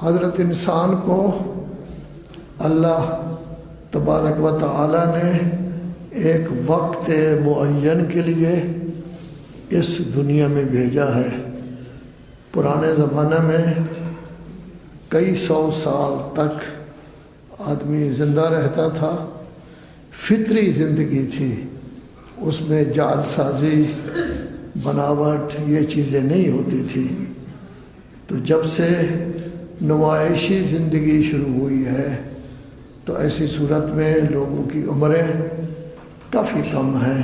حضرت انسان کو اللہ تبارک و تعالی نے ایک وقت معین کے لیے اس دنیا میں بھیجا ہے۔ پرانے زمانے میں کئی سو سال تک آدمی زندہ رہتا تھا، فطری زندگی تھی، اس میں جعل سازی، بناوٹ یہ چیزیں نہیں ہوتی تھی۔ تو جب سے نمائشی زندگی شروع ہوئی ہے تو ایسی صورت میں لوگوں کی عمریں کافی کم ہیں۔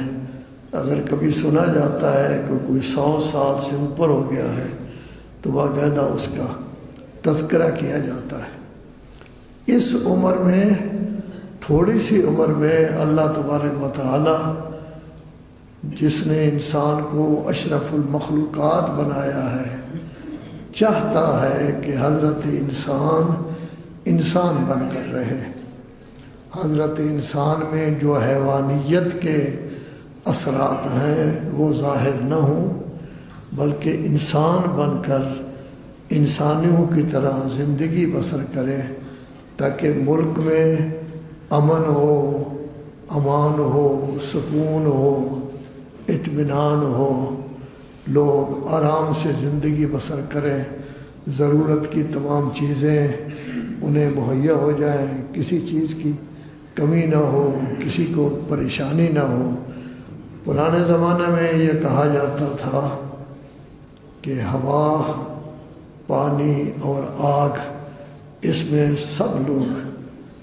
اگر کبھی سنا جاتا ہے کہ کوئی 100 سال سے اوپر ہو گیا ہے تو باقاعدہ اس کا تذکرہ کیا جاتا ہے۔ اس عمر میں، تھوڑی سی عمر میں، اللہ تبارک و تعالی جس نے انسان کو اشرف المخلوقات بنایا ہے، چاہتا ہے کہ حضرت انسان بن کر رہے۔ حضرت انسان میں جو حیوانیت کے اثرات ہیں وہ ظاہر نہ ہوں، بلکہ انسان بن کر انسانیوں کی طرح زندگی بسر کرے، تاکہ ملک میں امن ہو، امان ہو، سکون ہو، اطمینان ہو، لوگ آرام سے زندگی بسر کریں، ضرورت کی تمام چیزیں انہیں مہیا ہو جائیں، کسی چیز کی کمی نہ ہو، کسی کو پریشانی نہ ہو۔ پرانے زمانے میں یہ کہا جاتا تھا کہ ہوا، پانی اور آگ، اس میں سب لوگ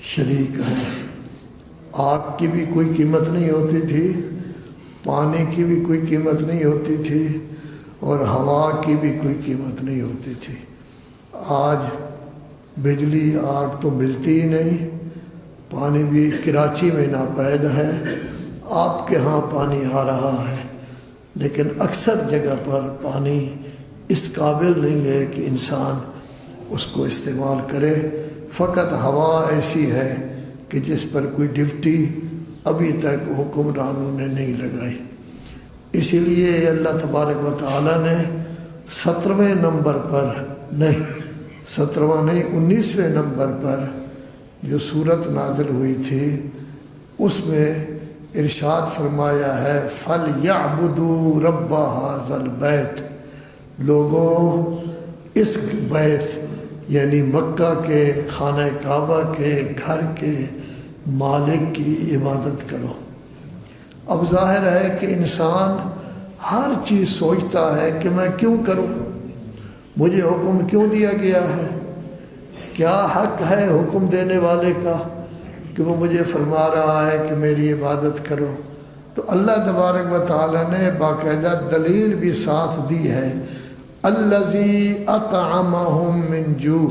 شریک ہیں۔ آگ کی بھی کوئی قیمت نہیں ہوتی تھی، پانی کی بھی کوئی قیمت نہیں ہوتی تھی، اور ہوا کی بھی کوئی قیمت نہیں ہوتی تھی۔ آج بجلی، آگ تو ملتی ہی نہیں، پانی بھی کراچی میں ناپید ہے، آپ کے ہاں پانی آ رہا ہے، لیکن اکثر جگہ پر پانی اس قابل نہیں ہے کہ انسان اس کو استعمال کرے۔ فقط ہوا ایسی ہے کہ جس پر کوئی ڈیوٹی ابھی تک حکمرانوں نے نہیں لگائی۔ اسی لیے اللہ تبارک و تعالی نے 17ویں نمبر پر نہیں، 17واں نہیں، 19ویں نمبر پر جو سورت نازل ہوئی تھی، اس میں ارشاد فرمایا ہے فَلْيَعْبُدُوا رَبَّ هَذَا الْبَيْتِ، لوگوں اس بیت یعنی مکہ کے خانہ کعبہ کے گھر کے مالک کی عبادت کرو۔ اب ظاہر ہے کہ انسان ہر چیز سوچتا ہے کہ میں کیوں کروں، مجھے حکم کیوں دیا گیا ہے، کیا حق ہے حکم دینے والے کا کہ وہ مجھے فرما رہا ہے کہ میری عبادت کرو۔ تو اللہ تبارک و تعالی نے باقاعدہ دلیل بھی ساتھ دی ہے، الذی اطعمہم من جوع،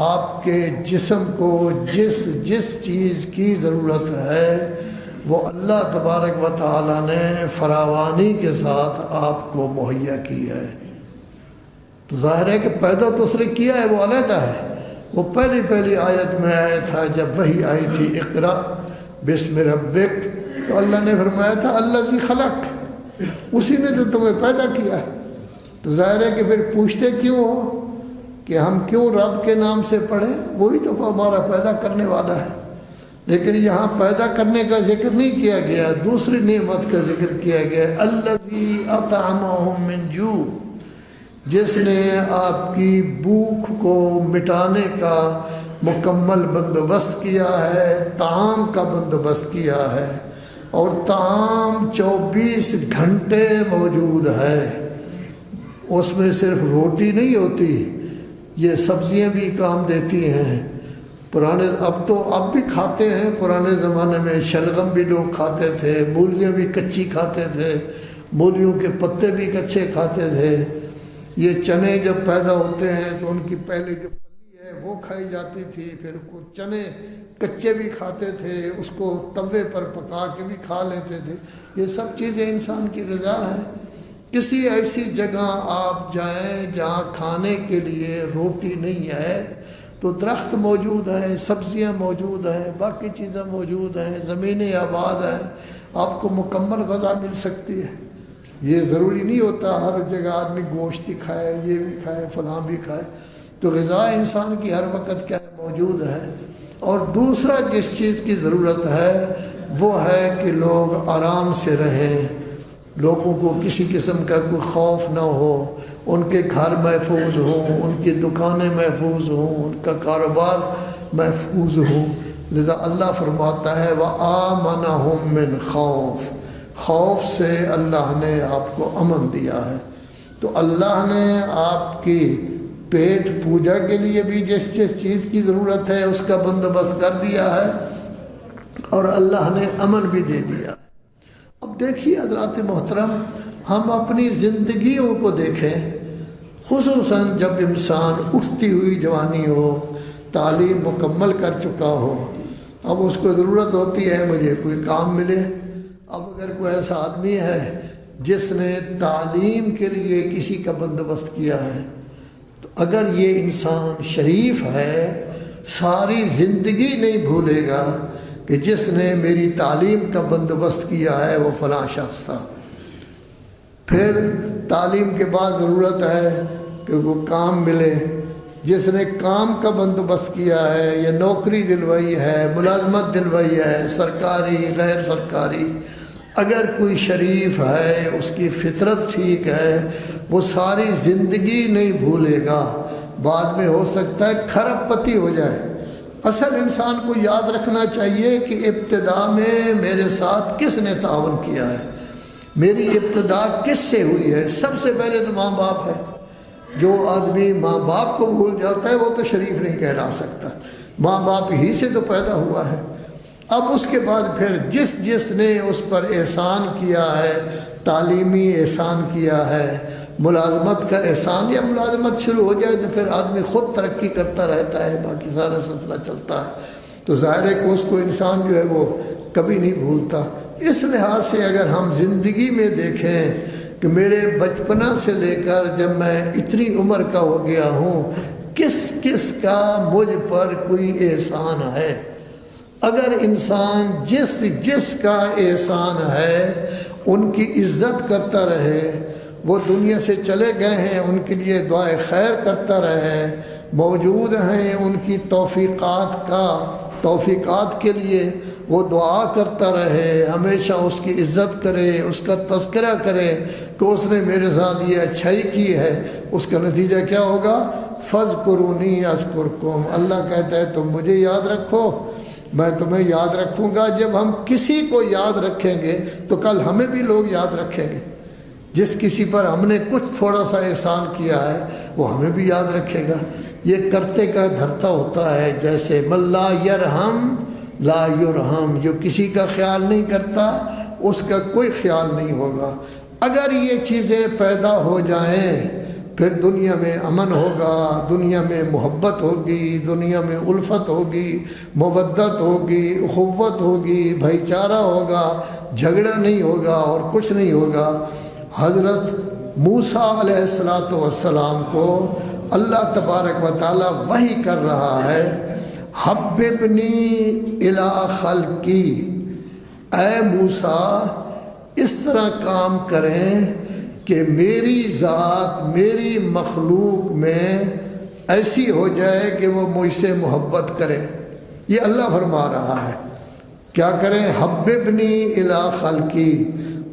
آپ کے جسم کو جس چیز کی ضرورت ہے وہ اللہ تبارک و تعالی نے فراوانی کے ساتھ آپ کو مہیا کی ہے۔ تو ظاہر ہے کہ پیدا تو اس نے کیا ہے، وہ علیحدہ ہے۔ وہ پہلی آیت میں آیا تھا جب وحی آئی تھی اقرا بسم ربک، تو اللہ نے فرمایا تھا الذی خلق، اسی نے جو تمہیں پیدا کیا ہے۔ تو ظاہر ہے کہ پھر پوچھتے کیوں ہو کہ ہم کیوں رب کے نام سے پڑھیں، وہی تو ہمارا پیدا کرنے والا ہے۔ لیکن یہاں پیدا کرنے کا ذکر نہیں کیا گیا، دوسری نعمت کا ذکر کیا گیا، الذی اطعمہم من جوع، جس نے آپ کی بھوک کو مٹانے کا مکمل بندوبست کیا ہے، طعام کا بندوبست کیا ہے، اور طعام 24 گھنٹے موجود ہے۔ اس میں صرف روٹی نہیں ہوتی، یہ سبزیاں بھی کام دیتی ہیں۔ اب بھی کھاتے ہیں، پرانے زمانے میں شلغم بھی لوگ کھاتے تھے، مولیاں بھی کچی کھاتے تھے، مولیوں کے پتے بھی کچے کھاتے تھے۔ یہ چنے جب پیدا ہوتے ہیں تو ان کی پہلے جو پلی ہے وہ کھائی جاتی تھی، پھر چنے کچے بھی کھاتے تھے، اس کو توے پر پکا کے بھی کھا لیتے تھے۔ یہ سب چیزیں انسان کی غذا ہے۔ کسی ایسی جگہ آپ جائیں جہاں کھانے کے لیے روٹی نہیں ہے تو درخت موجود ہیں، سبزیاں موجود ہیں، باقی چیزیں موجود ہیں، زمینیں آباد ہیں، آپ کو مکمل غذا مل سکتی ہے۔ یہ ضروری نہیں ہوتا ہر جگہ آدمی گوشت ہی کھائے، یہ بھی کھائے، فلاں بھی کھائے۔ تو غذا انسان کی ہر وقت کیا موجود ہے. اور دوسرا جس چیز کی ضرورت ہے وہ ہے کہ لوگ آرام سے رہیں، لوگوں کو کسی قسم کا کوئی خوف نہ ہو، ان کے گھر محفوظ ہوں، ان کی دکانیں محفوظ ہوں، ان کا کاروبار محفوظ ہو. لذا اللہ فرماتا ہے وَآمَنَهُم مِّن خوف، خوف سے اللہ نے آپ کو امن دیا ہے. تو اللہ نے آپ کی پیٹ پوجا کے لیے بھی جس چیز کی ضرورت ہے اس کا بندوبست کر دیا ہے، اور اللہ نے امن بھی دے دیا. اب دیکھیے حضرات محترم، ہم اپنی زندگیوں کو دیکھیں، خصوصاً جب انسان اٹھتی ہوئی جوانی ہو، تعلیم مکمل کر چکا ہو، اب اس کو ضرورت ہوتی ہے مجھے کوئی کام ملے. اب اگر کوئی ایسا آدمی ہے جس نے تعلیم کے لیے کسی کا بندوبست کیا ہے، تو اگر یہ انسان شریف ہے ساری زندگی نہیں بھولے گا کہ جس نے میری تعلیم کا بندوبست کیا ہے وہ فلاں شخص تھا. پھر تعلیم کے بعد ضرورت ہے کہ وہ کام ملے، جس نے کام کا بندوبست کیا ہے یا نوکری دلوائی ہے، ملازمت دلوائی ہے، سرکاری غیر سرکاری، اگر کوئی شریف ہے، اس کی فطرت ٹھیک ہے، وہ ساری زندگی نہیں بھولے گا. بعد میں ہو سکتا ہے کھرب پتی ہو جائے. اصل انسان کو یاد رکھنا چاہیے کہ ابتدا میں میرے ساتھ کس نے تعاون کیا ہے، میری ابتدا کس سے ہوئی ہے. سب سے پہلے تو ماں باپ ہے. جو آدمی ماں باپ کو بھول جاتا ہے وہ تو شریف نہیں کہلا سکتا. ماں باپ ہی سے تو پیدا ہوا ہے. اب اس کے بعد پھر جس نے اس پر احسان کیا ہے، تعلیمی احسان کیا ہے، ملازمت کا احسان، یا ملازمت شروع ہو جائے تو پھر آدمی خود ترقی کرتا رہتا ہے، باقی سارا سلسلہ چلتا ہے. تو ظاہر ہے کہ اس کو انسان جو ہے وہ کبھی نہیں بھولتا. اس لحاظ سے اگر ہم زندگی میں دیکھیں کہ میرے بچپنا سے لے کر جب میں اتنی عمر کا ہو گیا ہوں، کس کس کا مجھ پر کوئی احسان ہے. اگر انسان جس کا احسان ہے ان کی عزت کرتا رہے، وہ دنیا سے چلے گئے ہیں ان کے لیے دعائے خیر کرتا رہے، موجود ہیں ان کی توفیقات کے لیے وہ دعا کرتا رہے، ہمیشہ اس کی عزت کرے، اس کا تذکرہ کرے کہ اس نے میرے ساتھ یہ اچھائی کی ہے، اس کا نتیجہ کیا ہوگا؟ فَاذْكُرُونِي أَذْكُرْكُمْ. اللہ کہتا ہے تم مجھے یاد رکھو، میں تمہیں یاد رکھوں گا. جب ہم کسی کو یاد رکھیں گے تو کل ہمیں بھی لوگ یاد رکھیں گے. جس کسی پر ہم نے کچھ تھوڑا سا احسان کیا ہے وہ ہمیں بھی یاد رکھے گا. یہ کرتے کا دھرتا ہوتا ہے، جیسے من لا یرحم لا یرحم، جو کسی کا خیال نہیں کرتا اس کا کوئی خیال نہیں ہوگا. اگر یہ چیزیں پیدا ہو جائیں پھر دنیا میں امن ہوگا، دنیا میں محبت ہوگی، دنیا میں الفت ہوگی، مودت ہوگی، اخوت ہوگی، بھائی چارہ ہوگا، جھگڑا نہیں ہوگا اور کچھ نہیں ہوگا. حضرت موسیٰ علیہ السلام کو اللہ تبارک و تعالی وحی کر رہا ہے، حببنی الی خلقی، اے موسیٰ اس طرح کام کریں کہ میری ذات میری مخلوق میں ایسی ہو جائے کہ وہ مجھ سے محبت کرے. یہ اللہ فرما رہا ہے. کیا کریں؟ حببنی الی خلقی،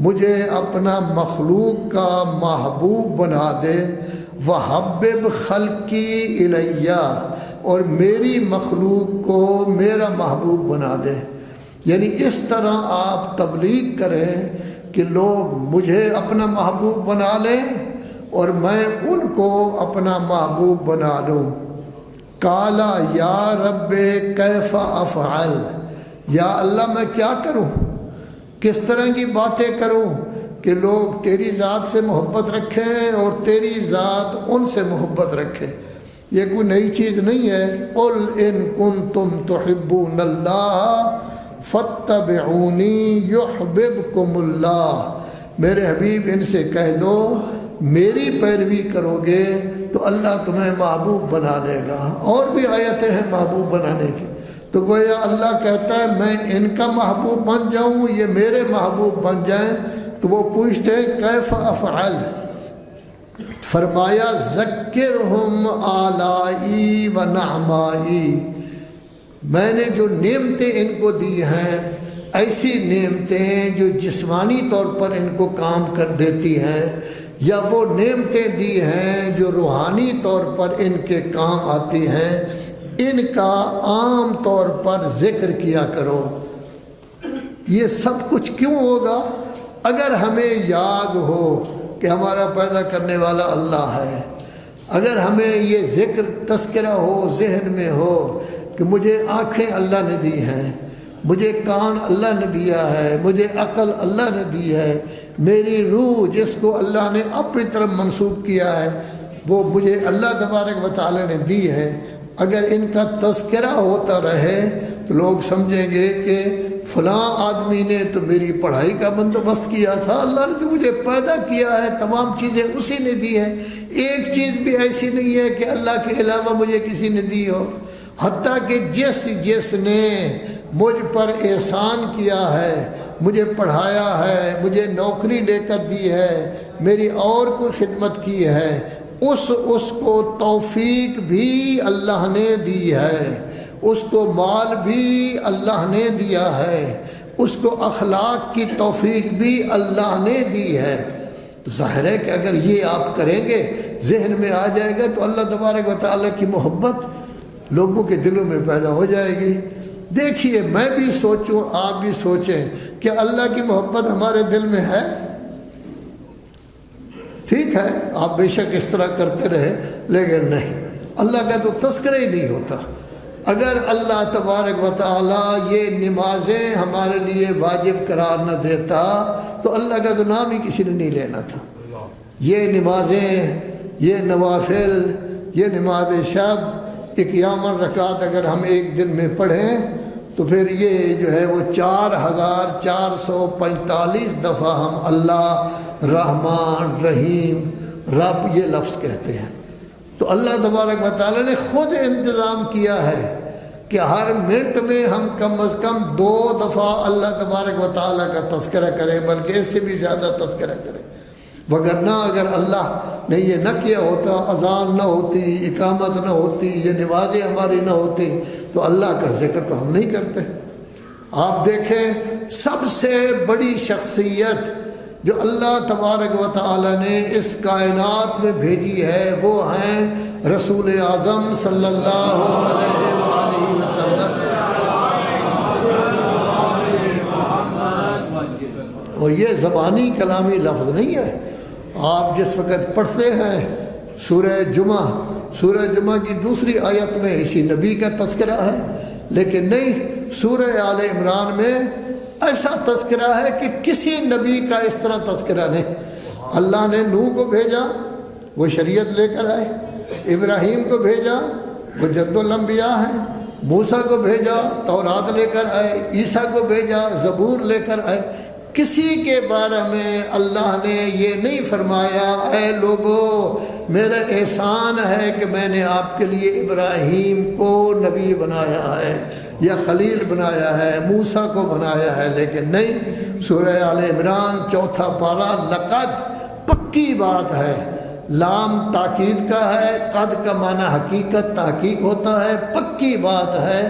مجھے اپنا مخلوق کا محبوب بنا دے، وحبب خلقی الیہ، اور میری مخلوق کو میرا محبوب بنا دے. یعنی اس طرح آپ تبلیغ کریں کہ لوگ مجھے اپنا محبوب بنا لیں اور میں ان کو اپنا محبوب بنا لوں. قالا یا رب کیف افعل، یا اللہ میں کیا کروں، کس طرح کی باتیں کروں کہ لوگ تیری ذات سے محبت رکھیں اور تیری ذات ان سے محبت رکھے. یہ کوئی نئی چیز نہیں ہے. قل ان کنتم تحبون اللہ فاتبعونی یحببکم اللہ، میرے حبیب ان سے کہہ دو میری پیروی کرو گے تو اللہ تمہیں محبوب بنا لے گا. اور بھی آیتیں ہیں محبوب بنانے کی. تو گویا اللہ کہتا ہے میں ان کا محبوب بن جاؤں، یہ میرے محبوب بن جائیں. تو وہ پوچھتے ہیں کیف افعل، فرمایا ذکرہم آلائی و نعمائی، میں نے جو نعمتیں ان کو دی ہیں ایسی نعمتیں جو جسمانی طور پر ان کو کام کر دیتی ہیں، یا وہ نعمتیں دی ہیں جو روحانی طور پر ان کے کام آتی ہیں، ان کا عام طور پر ذکر کیا کرو۔ یہ سب کچھ کیوں ہوگا؟ اگر ہمیں یاد ہو کہ ہمارا پیدا کرنے والا اللہ ہے، اگر ہمیں یہ ذکر تذکرہ ہو، ذہن میں ہو کہ مجھے آنکھیں اللہ نے دی ہیں، مجھے کان اللہ نے دیا ہے، مجھے عقل اللہ نے دی ہے، میری روح جس کو اللہ نے اپنی طرف منسوب کیا ہے وہ مجھے اللہ تبارک و تعالی نے دی ہے، اگر ان کا تذکرہ ہوتا رہے تو لوگ سمجھیں گے کہ فلاں آدمی نے تو میری پڑھائی کا بندوبست کیا تھا، اللہ نے تو مجھے پیدا کیا ہے، تمام چیزیں اسی نے دی ہیں، ایک چیز بھی ایسی نہیں ہے کہ اللہ کے علاوہ مجھے کسی نے دی ہو۔ حتیٰ کہ جس نے مجھ پر احسان کیا ہے، مجھے پڑھایا ہے، مجھے نوکری لے کر دی ہے، میری اور کوئی خدمت کی ہے، اس کو توفیق بھی اللہ نے دی ہے، اس کو مال بھی اللہ نے دیا ہے، اس کو اخلاق کی توفیق بھی اللہ نے دی ہے۔ تو ظاہر ہے کہ اگر یہ آپ کریں گے، ذہن میں آ جائے گا تو اللہ تبارک و تعالیٰ کی محبت لوگوں کے دلوں میں پیدا ہو جائے گی۔ دیکھیے، میں بھی سوچوں، آپ بھی سوچیں کہ اللہ کی محبت ہمارے دل میں ہے؟ ٹھیک ہے، آپ بے شک اس طرح کرتے رہے، لیکن نہیں، اللہ کا تو تذکرہ ہی نہیں ہوتا۔ اگر اللہ تبارک و تعالیٰ یہ نمازیں ہمارے لیے واجب قرار نہ دیتا تو اللہ کا تو نام ہی کسی نے نہیں لینا تھا۔ یہ نمازیں، یہ نوافل، یہ نماز شب 51 رکعت اگر ہم ایک دن میں پڑھیں تو پھر یہ جو ہے وہ 4445 دفعہ ہم اللہ، رحمان، رحیم، رب یہ لفظ کہتے ہیں۔ تو اللہ تبارک و تعالیٰ نے خود انتظام کیا ہے کہ ہر منٹ میں ہم کم از کم 2 دفعہ اللہ تبارک و تعالیٰ کا تذکرہ کریں، بلکہ اس سے بھی زیادہ تذکرہ کریں۔ وگرنہ اگر اللہ نے یہ نہ کیا ہوتا، اذان نہ ہوتی، اقامت نہ ہوتی، یہ نمازیں ہماری نہ ہوتی، تو اللہ کا ذکر تو ہم نہیں کرتے۔ آپ دیکھیں، سب سے بڑی شخصیت جو اللہ تبارک و تعالی نے اس کائنات میں بھیجی ہے وہ ہیں رسول اعظم صلی اللہ علیہ وآلہ وسلم۔ اور یہ زبانی کلامی لفظ نہیں ہے۔ آپ جس وقت پڑھتے ہیں سورہ جمعہ کی دوسری آیت میں اسی نبی کا تذکرہ ہے، لیکن نہیں، سورہ آل عمران میں ایسا تذکرہ ہے کہ کسی نبی کا اس طرح تذکرہ نہیں۔ اللہ نے نوح کو بھیجا، وہ شریعت لے کر آئے، ابراہیم کو بھیجا، وہ جد الانبیاء ہیں، موسیٰ کو بھیجا، تورات لے کر آئے، عیسیٰ کو بھیجا، زبور لے کر آئے۔ کسی کے بارے میں اللہ نے یہ نہیں فرمایا اے لوگو میرا احسان ہے کہ میں نے آپ کے لیے ابراہیم کو نبی بنایا ہے یا خلیل بنایا ہے، موسیٰ کو بنایا ہے، لیکن نہیں۔ سورہ آل عمران 4 پارہ، لقد پکی بات ہے، لام تاکید کا ہے، قد کا معنی حقیقت تحقیق ہوتا ہے، پکی بات ہے۔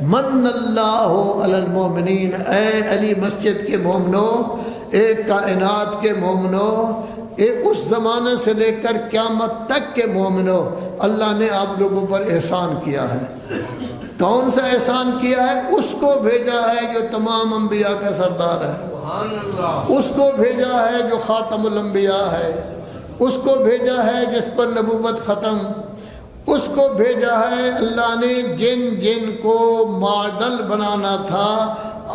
من اللہ علی المومنین، اے علی مسجد کے مومنو، ایک کائنات کے مومنو، اس زمانے سے لے کر قیامت تک کے مومنو، اللہ نے آپ لوگوں پر احسان کیا ہے۔ کون سا احسان کیا ہے؟ اس کو بھیجا ہے جو تمام انبیاء کا سردار ہے، اس کو بھیجا ہے جو خاتم الانبیاء ہے، اس کو بھیجا ہے جس پر نبوت ختم، اس کو بھیجا ہے اللہ نے جن کو ماڈل بنانا تھا،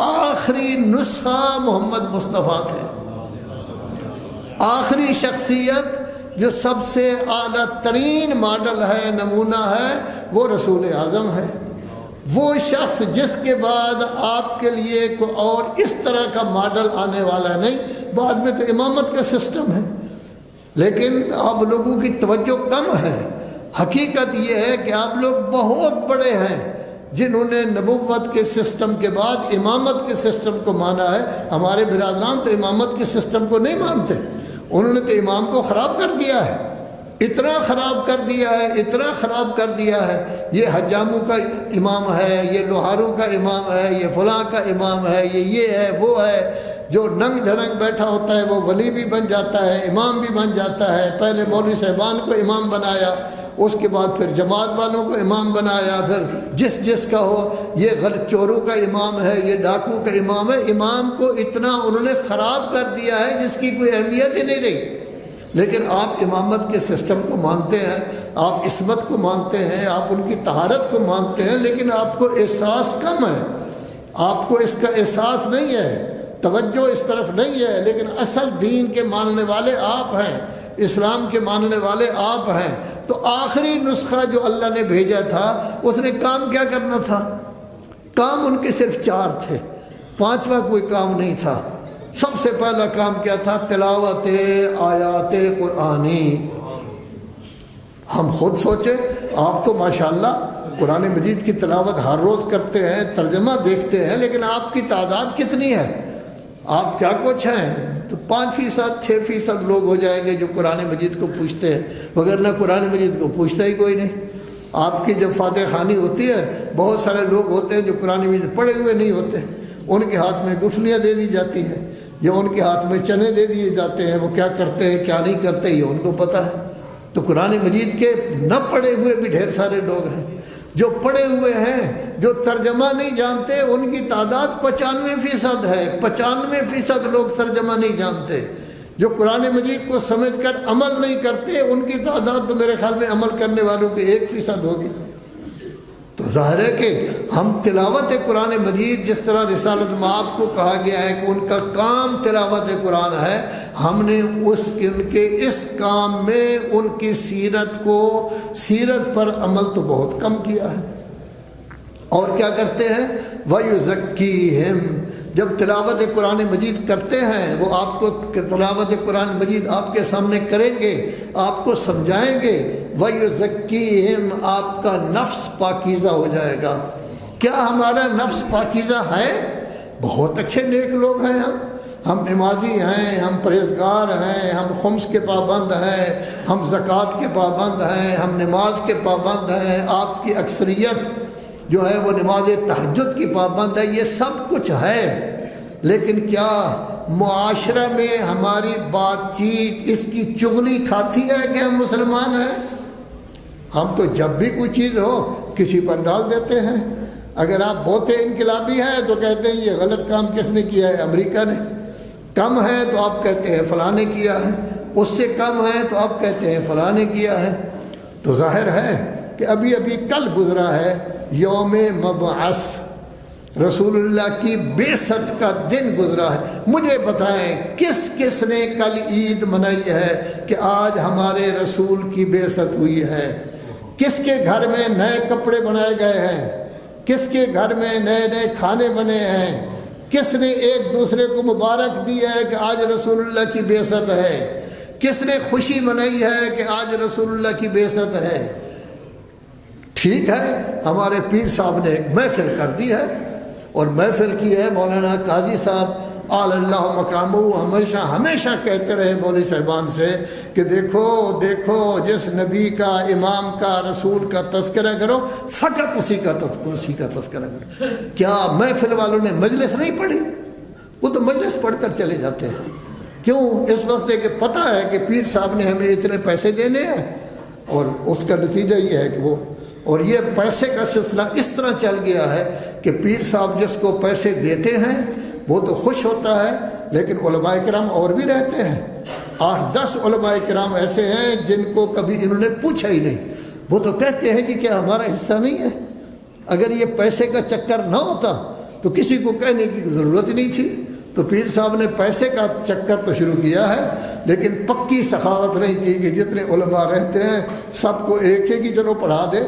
آخری نسخہ محمد مصطفیٰ تھے۔ آخری شخصیت جو سب سے اعلیٰ ترین ماڈل ہے، نمونہ ہے، وہ رسول اعظم ہے۔ وہ شخص جس کے بعد آپ کے لیے کوئی اور اس طرح کا ماڈل آنے والا نہیں۔ بعد میں تو امامت کا سسٹم ہے، لیکن آپ لوگوں کی توجہ کم ہے۔ حقیقت یہ ہے کہ آپ لوگ بہت بڑے ہیں جنہوں نے نبوت کے سسٹم کے بعد امامت کے سسٹم کو مانا ہے۔ ہمارے برادران تو امامت کے سسٹم کو نہیں مانتے، انہوں نے تو امام کو خراب کر دیا ہے۔ اتنا خراب کر دیا ہے، اتنا خراب کر دیا ہے، یہ حجاموں کا امام ہے، یہ لوہاروں کا امام ہے، یہ فلاں کا امام ہے، یہ ہے وہ ہے، جو ننگ دھڑنگ بیٹھا ہوتا ہے وہ ولی بھی بن جاتا ہے، امام بھی بن جاتا ہے۔ پہلے مولوی صاحبان کو امام بنایا، اس کے بعد پھر جماعت والوں کو امام بنایا، پھر جس کا ہو، یہ غلط چوروں کا امام ہے، یہ ڈاکو کا امام ہے۔ امام کو اتنا انہوں نے خراب کر دیا ہے جس کی کوئی اہمیت ہی نہیں رہی۔ لیکن آپ امامت کے سسٹم کو مانتے ہیں، آپ عصمت کو مانتے ہیں، آپ ان کی طہارت کو مانتے ہیں، لیکن آپ کو احساس کم ہے، آپ کو اس کا احساس نہیں ہے، توجہ اس طرف نہیں ہے۔ لیکن اصل دین کے ماننے والے آپ ہیں، اسلام کے ماننے والے آپ ہیں۔ تو آخری نسخہ جو اللہ نے بھیجا تھا، اس نے کام کیا کرنا تھا؟ کام ان کے صرف 4 تھے، 5واں کوئی کام نہیں تھا۔ سب سے پہلا کام کیا تھا؟ تلاوت آیات قرآنی۔ ہم خود سوچیں، آپ تو ماشاءاللہ قرآن مجید کی تلاوت ہر روز کرتے ہیں، ترجمہ دیکھتے ہیں، لیکن آپ کی تعداد کتنی ہے؟ آپ کیا کچھ ہیں؟ تو 5%، 6% لوگ ہو جائیں گے جو قرآن مجید کو پوچھتے ہیں، وگرنہ قرآن مجید کو پوچھتا ہی کوئی نہیں۔ آپ کی جب فاتح خوانی ہوتی ہے، بہت سارے لوگ ہوتے ہیں جو قرآن مجید پڑھے ہوئے نہیں ہوتے، ان کے ہاتھ میں گٹھلیاں دے دی جاتی ہیں، یا ان کے ہاتھ میں چنے دے دیے جاتے ہیں، وہ کیا کرتے ہیں کیا نہیں کرتے یہ ان کو پتہ ہے۔ تو قرآن مجید کے نہ پڑھے ہوئے بھی ڈھیر سارے لوگ ہیں، جو پڑھے ہوئے ہیں، جو ترجمہ نہیں جانتے، ان کی تعداد 95% ہے۔ 95% لوگ ترجمہ نہیں جانتے۔ جو قرآن مجید کو سمجھ کر عمل نہیں کرتے، ان کی تعداد تو میرے خیال میں عمل کرنے والوں کی 1% ہوگی۔ تو ظاہر ہے کہ ہم تلاوت قرآن مجید، جس طرح رسالت مآب کو کہا گیا ہے کہ ان کا کام تلاوت قرآن ہے، ہم نے ان کے اس کام میں ان کی سیرت پر عمل تو بہت کم کیا ہے۔ اور کیا کرتے ہیں؟ وَيُزَكِّيهِمْ، جب تلاوت قرآن مجید کرتے ہیں، وہ آپ کو تلاوت قرآن مجید آپ کے سامنے کریں گے، آپ کو سمجھائیں گے، وَيُزَكِّيهِمْ، آپ کا نفس پاکیزہ ہو جائے گا۔ کیا ہمارا نفس پاکیزہ ہے؟ بہت اچھے نیک لوگ ہیں ہم نمازی ہیں، ہم پرہیزگار ہیں، ہم خمس کے پابند ہیں، ہم زکوٰۃ کے پابند ہیں، ہم نماز کے پابند ہیں۔ آپ کی اکثریت جو ہے وہ نماز تہجد کی پابند ہے، یہ سب کچھ ہے، لیکن کیا معاشرہ میں ہماری بات چیت اس کی چغلی کھاتی ہے کہ ہم مسلمان ہیں؟ ہم تو جب بھی کوئی چیز ہو کسی پر ڈال دیتے ہیں۔ اگر آپ بہت انقلابی ہیں تو کہتے ہیں یہ غلط کام کس نے کیا ہے؟ امریکہ نے۔ کم ہے تو آپ کہتے ہیں فلاں نے کیا ہے، اس سے کم ہے تو آپ کہتے ہیں فلاں نے کیا ہے۔ تو ظاہر ہے کہ ابھی کل گزرا ہے یوم مبعث، رسول اللہ کی بعثت کا دن گزرا ہے۔ مجھے بتائیں کس کس نے کل عید منائی ہے کہ آج ہمارے رسول کی بعثت ہوئی ہے؟ کس کے گھر میں نئے کپڑے بنائے گئے ہیں؟ کس کے گھر میں نئے کھانے بنے ہیں؟ کس نے ایک دوسرے کو مبارک دی ہے کہ آج رسول اللہ کی بعثت ہے؟ کس نے خوشی منائی ہے کہ آج رسول اللہ کی بعثت ہے؟ ٹھیک ہے، ہمارے پیر صاحب نے ایک محفل کر دی ہے، اور محفل کی ہے مولانا قاضی صاحب اعلی اللہ مقامہ، ہمیشہ کہتے رہے مولوی صاحبان سے کہ دیکھو جس نبی کا، امام کا، رسول کا تذکرہ کرو، فقط اسی کا تذکرہ کرو۔ کیا محفل والوں نے مجلس نہیں پڑھی؟ وہ تو مجلس پڑھ کر چلے جاتے ہیں۔ کیوں؟ اس وقت کہ پتہ ہے کہ پیر صاحب نے ہمیں اتنے پیسے دینے ہیں، اور اس کا نتیجہ یہ ہے کہ وہ، اور یہ پیسے کا سلسلہ اس طرح چل گیا ہے کہ پیر صاحب جس کو پیسے دیتے ہیں وہ تو خوش ہوتا ہے، لیکن علماء کرام اور بھی رہتے ہیں۔ 8-10 علماء کرام ایسے ہیں جن کو کبھی انہوں نے پوچھا ہی نہیں، وہ تو کہتے ہیں کہ کیا ہمارا حصہ نہیں ہے؟ اگر یہ پیسے کا چکر نہ ہوتا تو کسی کو کہنے کی ضرورت ہی نہیں تھی۔ تو پیر صاحب نے پیسے کا چکر تو شروع کیا ہے، لیکن پکی سخاوت نہیں کی کہ جتنے علماء رہتے ہیں سب کو ایک ہی چلو پڑھا دے۔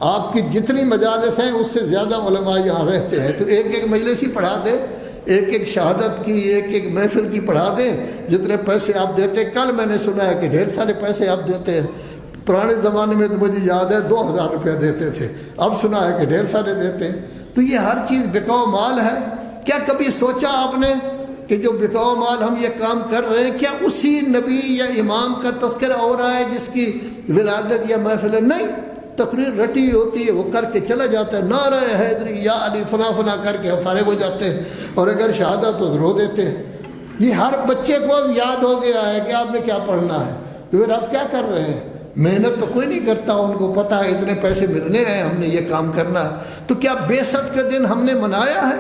آپ کی جتنی مجالس ہیں اس سے زیادہ علماء یہاں رہتے ہیں، تو ایک مجلس ہی پڑھا دے، ایک شہادت کی، ایک محفل کی پڑھا دیں، جتنے پیسے آپ دیتے۔ کل میں نے سنا ہے کہ ڈھیر سارے پیسے آپ دیتے ہیں۔ پرانے زمانے میں تو مجھے یاد ہے 2000 روپیہ دیتے تھے، اب سنا ہے کہ ڈھیر سارے دیتے ہیں۔ تو یہ ہر چیز بکاؤ مال ہے۔ کیا کبھی سوچا آپ نے کہ جو بکاؤ مال ہم یہ کام کر رہے ہیں کیا اسی نبی یا امام کا تذکرہ ہو رہا ہے جس کی ولادت یا محفل؟ نہیں، تقریر رٹی ہوتی ہے، وہ کر کے چلا جاتا ہے، نعرہ حیدری یا علی فلاں فلاں کر کے فارغ ہو جاتے ہیں، اور اگر شہادت تو رو دیتے ہیں۔ یہ ہر بچے کو اب یاد ہو گیا ہے کہ آپ نے کیا پڑھنا ہے، تو پھر آپ کیا کر رہے ہیں؟ محنت تو کوئی نہیں کرتا، ان کو پتہ ہے اتنے پیسے ملنے ہیں، ہم نے یہ کام کرنا ہے۔ تو کیا بیست کا دن ہم نے منایا ہے؟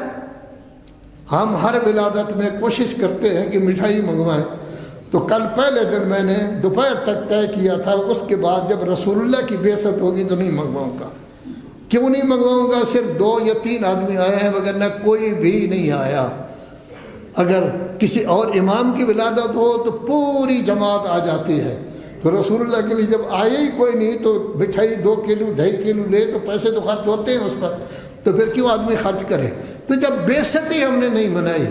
ہم ہر ولادت میں کوشش کرتے ہیں کہ مٹھائی منگوائیں، تو کل پہلے دن میں نے دوپہر تک طے کیا تھا، اس کے بعد جب رسول اللہ کی بیست ہوگی تو نہیں منگواؤں گا۔ کیوں نہیں منگواؤں گا؟ صرف 2 یا 3 آدمی آئے ہیں، وگرنہ کوئی بھی نہیں آیا۔ اگر کسی اور امام کی ولادت ہو تو پوری جماعت آ جاتی ہے، تو رسول اللہ کے لیے جب آئے ہی کوئی نہیں تو مٹھائی 2 کلو 2.5 کلو لے تو پیسے تو خرچ ہوتے ہیں اس پر، تو پھر کیوں آدمی خرچ کرے؟ تو جب بیست ہی ہم نے نہیں منائی،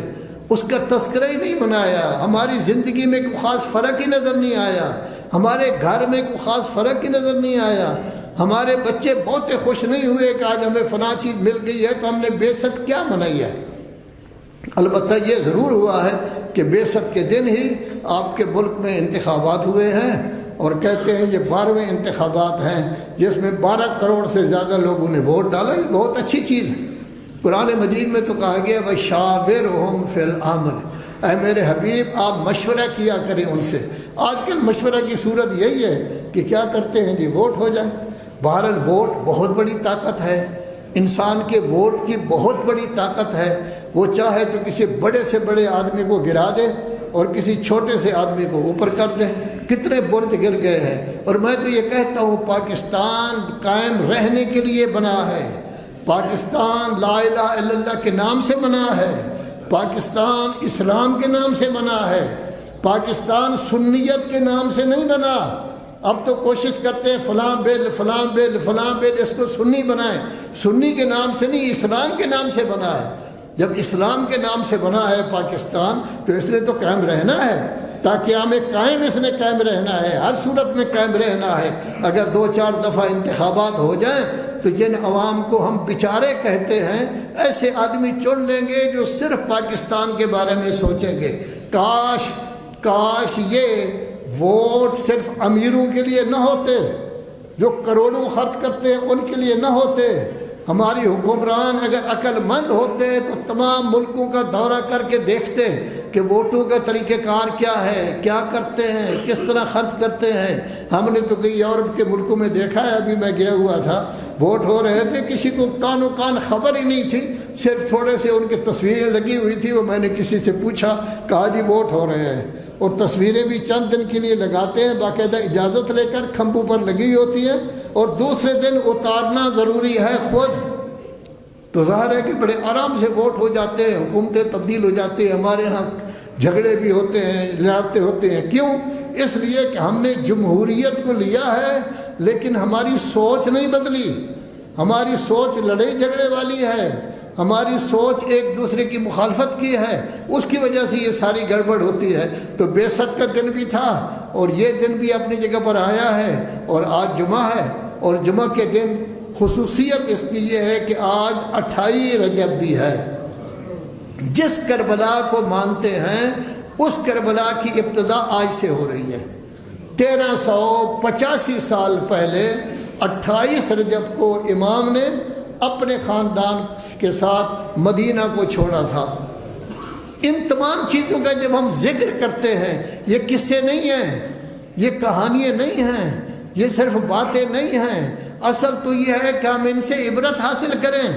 اس کا تذکرہ ہی نہیں منایا، ہماری زندگی میں کوئی خاص فرق ہی نظر نہیں آیا، ہمارے گھر میں کوئی خاص فرق ہی نظر نہیں آیا، ہمارے بچے بہت خوش نہیں ہوئے کہ آج ہمیں فلاں چیز مل گئی ہے، تو ہم نے بیست کیا منائی ہے؟ البتہ یہ ضرور ہوا ہے کہ بیست کے دن ہی آپ کے ملک میں انتخابات ہوئے ہیں، اور کہتے ہیں یہ 12ویں انتخابات ہیں جس میں 12 کروڑ سے زیادہ لوگوں نے ووٹ ڈالا۔ یہ بہت اچھی چیز ہے۔ قرآن مجید میں تو کہا گیا وَشَاوِرْهُمْ فِي الْأَمْرِ، اے میرے حبیب آپ مشورہ کیا کریں ان سے۔ آج کل مشورہ کی صورت یہی ہے کہ کیا کرتے ہیں جی ووٹ ہو جائے۔ بہرحال ووٹ بہت بڑی طاقت ہے، انسان کے ووٹ کی بہت بڑی طاقت ہے۔ وہ چاہے تو کسی بڑے سے بڑے آدمی کو گرا دے اور کسی چھوٹے سے آدمی کو اوپر کر دے۔ کتنے برج گر گئے ہیں۔ اور میں تو یہ کہتا ہوں پاکستان قائم رہنے کے لیے بنا ہے، پاکستان لا الہ الا اللہ کے نام سے بنا ہے، پاکستان اسلام کے نام سے بنا ہے، پاکستان سنیت کے نام سے نہیں بنا۔ اب تو کوشش کرتے ہیں فلاں بل فلاں بل فلاں بل، اس کو سنی بنائیں۔ سنی کے نام سے نہیں، اسلام کے نام سے بنا ہے۔ جب اسلام کے نام سے بنا ہے پاکستان تو اس نے تو قائم رہنا ہے، تاکہ ہمیں قائم اس نے قائم رہنا ہے، ہر صورت میں قائم رہنا ہے۔ اگر 2-4 دفعہ انتخابات ہو جائیں تو جن عوام کو ہم بیچارے کہتے ہیں، ایسے آدمی چن لیں گے جو صرف پاکستان کے بارے میں سوچیں گے۔ کاش یہ ووٹ صرف امیروں کے لیے نہ ہوتے، جو کروڑوں خرچ کرتے ہیں ان کے لیے نہ ہوتے۔ ہماری حکمران اگر عقل مند ہوتے تو تمام ملکوں کا دورہ کر کے دیکھتے کہ ووٹوں کا طریقہ کار کیا ہے، کیا کرتے ہیں، کس طرح خرچ کرتے ہیں۔ ہم نے تو کئی یورپ کے ملکوں میں دیکھا ہے، ابھی میں گیا ہوا تھا، ووٹ ہو رہے تھے، کسی کو کان و کان خبر ہی نہیں تھی، صرف تھوڑے سے ان کی تصویریں لگی ہوئی تھی۔ وہ میں نے کسی سے پوچھا، کہا جی ووٹ ہو رہے ہیں، اور تصویریں بھی چند دن کے لیے لگاتے ہیں، باقاعدہ اجازت لے کر کھمبوں پر لگی ہوتی ہیں، اور دوسرے دن اتارنا ضروری ہے خود۔ تو ظاہر ہے کہ بڑے آرام سے ووٹ ہو جاتے ہیں، حکومتیں تبدیل ہو جاتی ہیں۔ ہمارے ہاں جھگڑے بھی ہوتے ہیں، لڑتے ہوتے ہیں، کیوں؟ اس لیے کہ ہم نے جمہوریت کو لیا ہے لیکن ہماری سوچ نہیں بدلی، ہماری سوچ لڑائی جھگڑے والی ہے، ہماری سوچ ایک دوسرے کی مخالفت کی ہے، اس کی وجہ سے یہ ساری گڑبڑ ہوتی ہے۔ تو بیست کا دن بھی تھا اور یہ دن بھی اپنی جگہ پر آیا ہے، اور آج جمعہ ہے، اور جمعہ کے دن خصوصیت اس کی یہ ہے کہ آج 28 رجب بھی ہے۔ جس کربلا کو مانتے ہیں اس کربلا کی ابتدا آج سے ہو رہی ہے۔ 1385 سال پہلے 28 رجب کو امام نے اپنے خاندان کے ساتھ مدینہ کو چھوڑا تھا۔ ان تمام چیزوں کا جب ہم ذکر کرتے ہیں، یہ قصے نہیں ہیں، یہ کہانیاں نہیں ہیں، یہ صرف باتیں نہیں ہیں، اصل تو یہ ہے کہ ہم ان سے عبرت حاصل کریں۔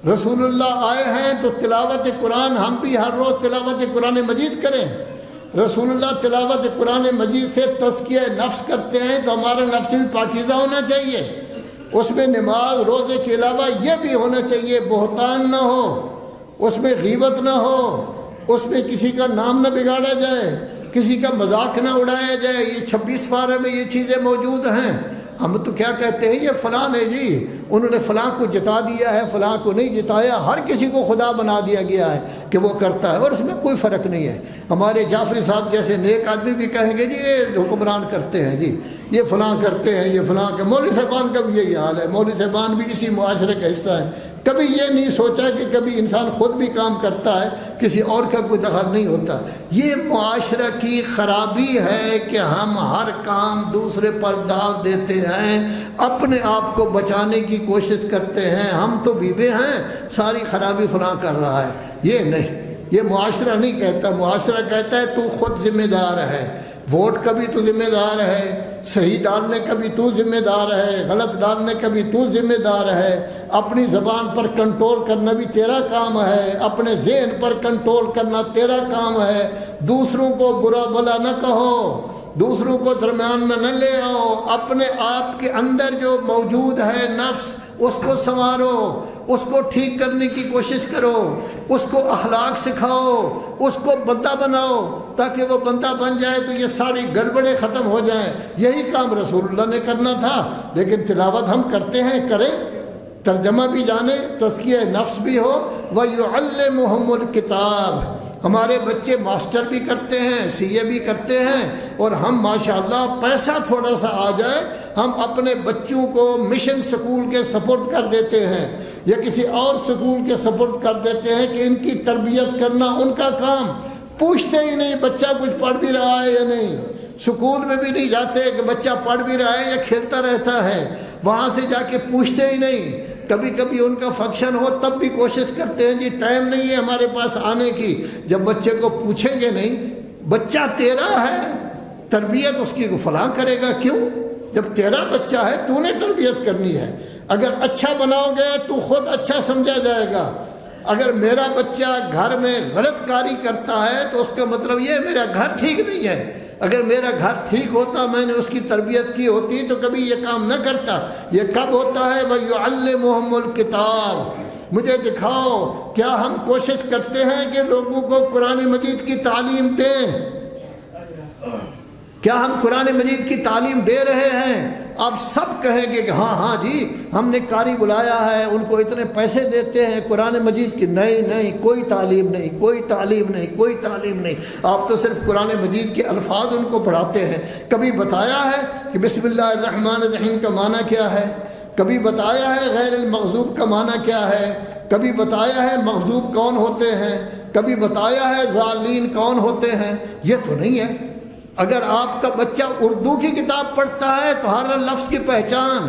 رسول اللہ آئے ہیں تو تلاوت قرآن، ہم بھی ہر روز تلاوت قرآن مجید کریں۔ رسول اللہ تلاوت قرآن مجید سے تزکیہ نفس کرتے ہیں تو ہمارا نفس بھی پاکیزہ ہونا چاہیے۔ اس میں نماز روزے کے علاوہ یہ بھی ہونا چاہیے بہتان نہ ہو، اس میں غیبت نہ ہو، اس میں کسی کا نام نہ بگاڑا جائے، کسی کا مذاق نہ اڑایا جائے۔ یہ 26 پارے میں یہ چیزیں موجود ہیں۔ ہم تو کیا کہتے ہیں، یہ فلاں ہے جی، انہوں نے فلاں کو جتا دیا ہے، فلاں کو نہیں جتایا، ہر کسی کو خدا بنا دیا گیا ہے کہ وہ کرتا ہے، اور اس میں کوئی فرق نہیں ہے۔ ہمارے جعفری صاحب جیسے نیک آدمی بھی کہیں گے جی یہ حکمران کرتے ہیں، جی یہ فلاں کرتے ہیں، یہ فلاں کہ مولوی صاحبان کا بھی یہی حال ہے، مولوی صاحبان بھی اسی معاشرے کا حصہ ہے۔ کبھی یہ نہیں سوچا کہ کبھی انسان خود بھی کام کرتا ہے، کسی اور کا کوئی دخل نہیں ہوتا۔ یہ معاشرہ کی خرابی ہے کہ ہم ہر کام دوسرے پر ڈال دیتے ہیں، اپنے آپ کو بچانے کی کوشش کرتے ہیں، ہم تو بیوے ہیں، ساری خرابی فلاں کر رہا ہے۔ یہ نہیں، یہ معاشرہ نہیں کہتا، معاشرہ کہتا ہے تو خود ذمہ دار ہے، ووٹ کا بھی تو ذمہ دار ہے، صحیح ڈالنے کا بھی تو ذمہ دار ہے، غلط ڈالنے کا بھی تو ذمہ دار ہے، اپنی زبان پر کنٹرول کرنا بھی تیرا کام ہے، اپنے ذہن پر کنٹرول کرنا تیرا کام ہے، دوسروں کو برا بھلا نہ کہو، دوسروں کو درمیان میں نہ لے آؤ، اپنے آپ کے اندر جو موجود ہے نفس اس کو سنوارو، اس کو ٹھیک کرنے کی کوشش کرو، اس کو اخلاق سکھاؤ، اس کو بندہ بناؤ، تاکہ وہ بندہ بن جائے تو یہ ساری گڑبڑیں ختم ہو جائیں۔ یہی کام رسول اللہ نے کرنا تھا، لیکن تلاوت ہم کرتے ہیں، کریں، ترجمہ بھی جانیں، تزکیہ نفس بھی ہو۔ وَيُعَلِّمُهُمُ الْكِتَابَ، ہمارے بچے ماسٹر بھی کرتے ہیں، سی اے بھی کرتے ہیں، اور ہم ماشاءاللہ پیسہ تھوڑا سا آ جائے ہم اپنے بچوں کو مشن سکول کے سپورٹ کر دیتے ہیں یا کسی اور سکول کے سپورٹ کر دیتے ہیں کہ ان کی تربیت کرنا ان کا کام، پوچھتے ہی نہیں بچہ کچھ پڑھ بھی رہا ہے یا نہیں، سکول میں بھی نہیں جاتے کہ بچہ پڑھ بھی رہا ہے یا کھیلتا رہتا ہے، وہاں سے جا کے پوچھتے ہی نہیں۔ کبھی کبھی ان کا فنکشن ہو تب بھی کوشش کرتے ہیں جی ٹائم نہیں ہے ہمارے پاس آنے کی، جب بچے کو پوچھیں گے نہیں، بچہ تیرا ہے، تربیت اس کی فلاں کرے گا، کیوں؟ جب تیرا بچہ ہے تو نے تربیت کرنی ہے، اگر اچھا بناؤ گے تو خود اچھا سمجھا جائے گا۔ اگر میرا بچہ گھر میں غلط کاری کرتا ہے تو اس کا مطلب یہ میرا گھر ٹھیک نہیں ہے، اگر میرا گھر ٹھیک ہوتا، میں نے اس کی تربیت کی ہوتی تو کبھی یہ کام نہ کرتا۔ یہ کب ہوتا ہے؟ وَيُعَلِّمُهُمُ الْكِتَابَ، مجھے دکھاؤ کیا ہم کوشش کرتے ہیں کہ لوگوں کو قرآن مجید کی تعلیم دیں؟ کیا ہم قرآن مجید کی تعلیم دے رہے ہیں؟ آپ سب کہیں گے کہ ہاں ہاں جی ہم نے قاری بلایا ہے، ان کو اتنے پیسے دیتے ہیں قرآن مجید کی۔ نہیں نہیں، کوئی تعلیم نہیں، کوئی تعلیم نہیں، کوئی تعلیم نہیں، آپ تو صرف قرآن مجید کے الفاظ ان کو پڑھاتے ہیں۔ کبھی بتایا ہے کہ بسم اللہ الرحمن الرحیم کا معنی کیا ہے؟ کبھی بتایا ہے غیر المغضوب کا معنی کیا ہے؟ کبھی بتایا ہے مغضوب کون ہوتے ہیں؟ کبھی بتایا ہے ضالین کون ہوتے ہیں؟ یہ تو نہیں ہے۔ اگر آپ کا بچہ اردو کی کتاب پڑھتا ہے تو ہر لفظ کی پہچان،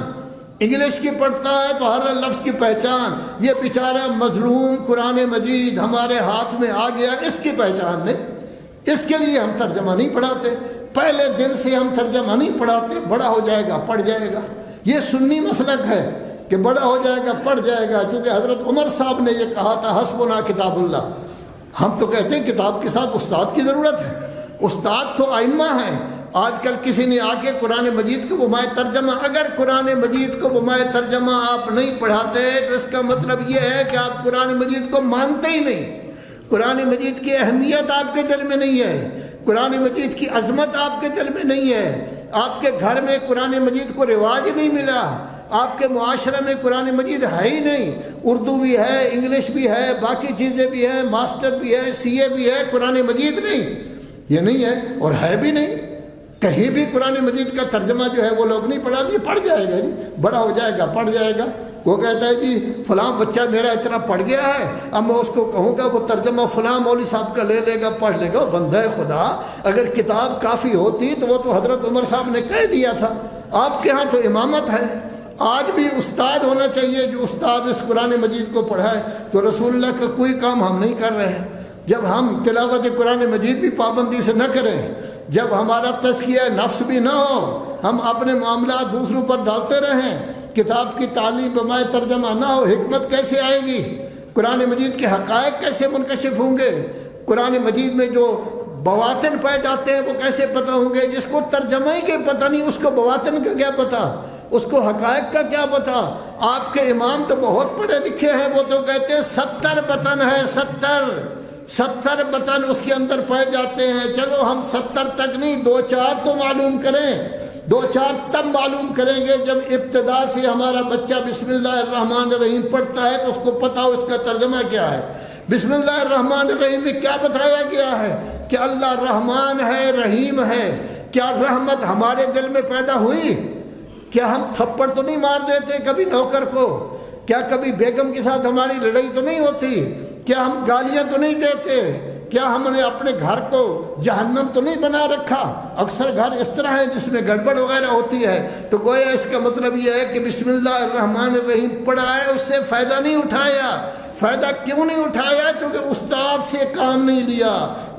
انگلش کی پڑھتا ہے تو ہر لفظ کی پہچان، یہ بیچارہ مظلوم قرآن مجید ہمارے ہاتھ میں آ گیا، اس کی پہچان نہیں، اس کے لیے ہم ترجمہ نہیں پڑھاتے، پہلے دن سے ہم ترجمہ نہیں پڑھاتے، بڑا ہو جائے گا پڑھ جائے گا۔ یہ سنی مسلک ہے کہ بڑا ہو جائے گا پڑھ جائے گا، کیونکہ حضرت عمر صاحب نے یہ کہا تھا حسبنا کتاب اللہ۔ ہم تو کہتے ہیں کتاب کے ساتھ استاد کی ضرورت ہے، استاد تو ائمہ ہیں۔ آج کل کسی نے آ کے قرآن مجید کو بمائے ترجمہ، اگر قرآن مجید کو بمائے ترجمہ آپ نہیں پڑھاتے تو اس کا مطلب یہ ہے کہ آپ قرآن مجید کو مانتے ہی نہیں، قرآن مجید کی اہمیت آپ کے دل میں نہیں ہے، قرآن مجید کی عظمت آپ کے دل میں نہیں ہے، آپ کے گھر میں قرآن مجید کو رواج نہیں ملا، آپ کے معاشرے میں قرآن مجید ہے ہی نہیں، اردو بھی ہے، انگلش بھی ہے، باقی چیزیں بھی ہیں، ماسٹر بھی ہے، سی اے بھی ہے، قرآن مجید نہیں، یہ نہیں ہے اور ہے بھی نہیں۔ کہیں بھی قرآن مجید کا ترجمہ جو ہے وہ لوگ نہیں پڑھا دیے، پڑھ جائے گا جی، بڑا ہو جائے گا پڑھ جائے گا۔ وہ کہتا ہے جی فلاں بچہ میرا اتنا پڑھ گیا ہے، اب میں اس کو کہوں گا وہ ترجمہ فلاں مولوی صاحب کا لے لے گا، پڑھ لے گا۔ بندہ خدا، اگر کتاب کافی ہوتی تو وہ تو حضرت عمر صاحب نے کہہ دیا تھا۔ آپ کے ہاں تو امامت ہے، آج بھی استاد ہونا چاہیے جو استاد اس قرآن مجید کو پڑھائے۔ تو رسول اللہ کا کوئی کام ہم نہیں کر رہے ہیں۔ جب ہم تلاوت قرآن مجید بھی پابندی سے نہ کریں، جب ہمارا تزکیہ نفس بھی نہ ہو، ہم اپنے معاملات دوسروں پر ڈالتے رہیں، کتاب کی تعلیم بمائے ترجمہ نہ ہو، حکمت کیسے آئے گی؟ قرآن مجید کے حقائق کیسے منکشف ہوں گے؟ قرآن مجید میں جو بواطن پائے جاتے ہیں وہ کیسے پتہ ہوں گے؟ جس کو ترجمہ ہی کے پتہ نہیں اس کو بواطن کا کیا پتہ، اس کو حقائق کا کیا پتہ؟ آپ کے امام تو بہت پڑھے لکھے ہیں، وہ تو کہتے ہیں 70 بطن ہے، 70 بطن اس کے اندر پائے جاتے ہیں۔ چلو ہم 70 تک نہیں، 2-4 تو معلوم کریں دو چار تب معلوم کریں گے جب ابتدا سے ہمارا بچہ بسم اللہ الرحمن الرحیم پڑھتا ہے تو اس کو پتہ ہو اس کا ترجمہ کیا ہے۔ بسم اللہ الرحمن الرحیم میں کیا بتایا گیا ہے کہ اللہ رحمان ہے، رحیم ہے۔ کیا رحمت ہمارے دل میں پیدا ہوئی؟ کیا ہم تھپڑ تو نہیں مار دیتے کبھی نوکر کو؟ کیا کبھی بیگم کے ساتھ ہماری لڑائی تو نہیں ہوتی؟ کیا ہم گالیاں تو نہیں دیتے؟ کیا ہم نے اپنے گھر کو جہنم تو نہیں بنا رکھا؟ اکثر گھر اس طرح ہے جس میں گڑبڑ وغیرہ ہوتی ہے۔ تو گویا اس کا مطلب یہ ہے کہ بسم اللہ الرحمن الرحیم پڑھا ہے، اس سے فائدہ نہیں اٹھایا۔ فائدہ کیوں نہیں اٹھایا؟ کیونکہ استاد سے کام نہیں لیا۔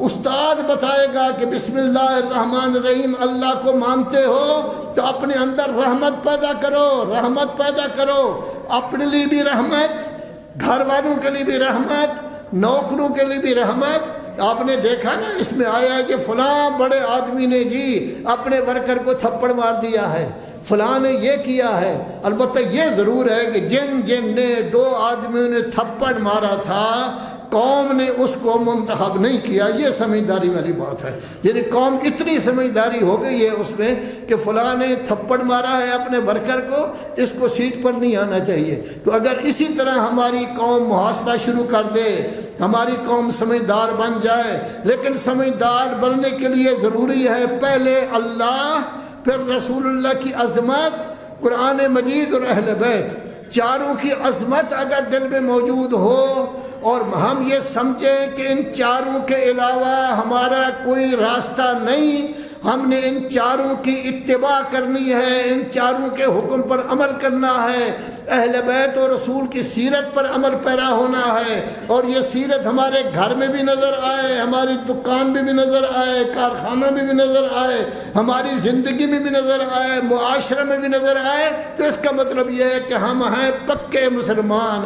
استاد بتائے گا کہ بسم اللہ الرحمن الرحیم اللہ کو مانتے ہو تو اپنے اندر رحمت پیدا کرو، رحمت پیدا کرو، اپنے لیے بھی رحمت، گھر والوں کے لیے بھی رحمت، نوکروں کے لیے بھی رحمت۔ آپ نے دیکھا نا اس میں آیا ہے کہ فلاں بڑے آدمی نے جی اپنے ورکر کو تھپڑ مار دیا ہے، فلاں نے یہ کیا ہے۔ البتہ یہ ضرور ہے کہ جن نے دو آدمیوں نے تھپڑ مارا تھا قوم نے اس کو منتخب نہیں کیا، یہ سمجھداری والی بات ہے۔ یعنی قوم اتنی سمجھداری ہو گئی ہے اس میں کہ فلاں نے تھپڑ مارا ہے اپنے ورکر کو، اس کو سیٹ پر نہیں آنا چاہیے۔ تو اگر اسی طرح ہماری قوم محاسبہ شروع کر دے، ہماری قوم سمجھدار بن جائے، لیکن سمجھدار بننے کے لیے ضروری ہے پہلے اللہ، پھر رسول اللہ کی عظمت، قرآن مجید اور اہل بیت، چاروں کی عظمت اگر دل میں موجود ہو اور ہم یہ سمجھیں کہ ان چاروں کے علاوہ ہمارا کوئی راستہ نہیں، ہم نے ان چاروں کی اتباع کرنی ہے، ان چاروں کے حکم پر عمل کرنا ہے، اہل بیت اور رسول کی سیرت پر عمل پیرا ہونا ہے، اور یہ سیرت ہمارے گھر میں بھی نظر آئے، ہماری دکان میں بھی نظر آئے، کارخانہ میں بھی نظر آئے، ہماری زندگی میں بھی نظر آئے، معاشرے میں بھی نظر آئے، تو اس کا مطلب یہ ہے کہ ہم ہیں پکے مسلمان۔